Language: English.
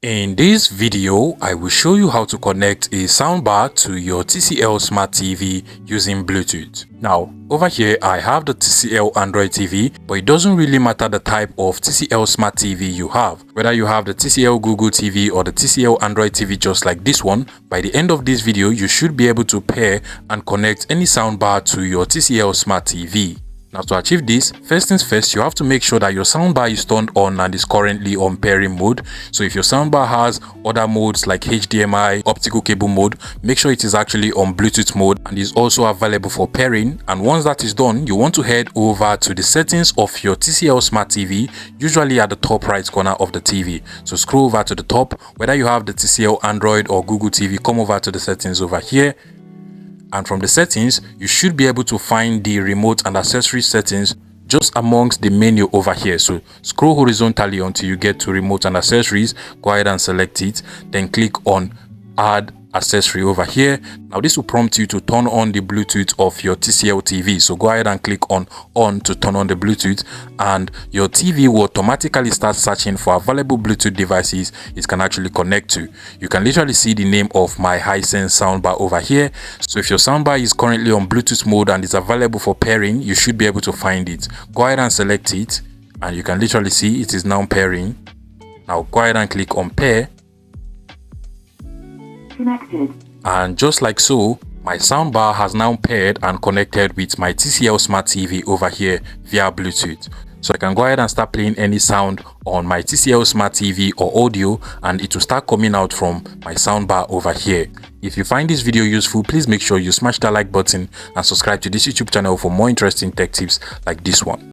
In this video, I will show you how to connect a soundbar to your TCL Smart TV using Bluetooth. Now, over here I have the TCL Android TV, but it doesn't really matter the type of TCL Smart TV you have. Whether you have the TCL Google TV or the TCL Android TV just like this one, by the end of this video, you should be able to pair and connect any soundbar to your TCL Smart TV. Now, to achieve this, first things first, you have to make sure that your soundbar is turned on and is currently on pairing mode. So if your soundbar has other modes like HDMI, optical cable mode, make sure it is actually on Bluetooth mode and is also available for pairing. And once that is done, you want to head over to the settings of your TCL Smart TV, usually at the top right corner of the TV. So scroll over to the top, whether you have the TCL Android or Google TV, come over to the settings over here. And from the settings, you should be able to find the remote and accessory settings just amongst the menu over here. So scroll horizontally until you get to remote and accessories. Go ahead and select it. Then click on add accessory over here. Now this will prompt you to turn on the Bluetooth of your TCL TV. So go ahead and click on to turn on the Bluetooth, and your TV will automatically start searching for available Bluetooth devices it can actually connect to. You can literally see the name of my Hisense soundbar over here. So if your soundbar is currently on Bluetooth mode and is available for pairing, you should be able to find it. Go ahead and select it, and you can literally see it is now pairing. Now go ahead and click on pair. Connected. And just like so, my soundbar has now paired and connected with my TCL Smart TV over here via Bluetooth. So I can go ahead and start playing any sound on my TCL Smart TV or audio, and it will start coming out from my soundbar over here. If you find this video useful, please make sure you smash that like button and subscribe to this YouTube channel for more interesting tech tips like this one.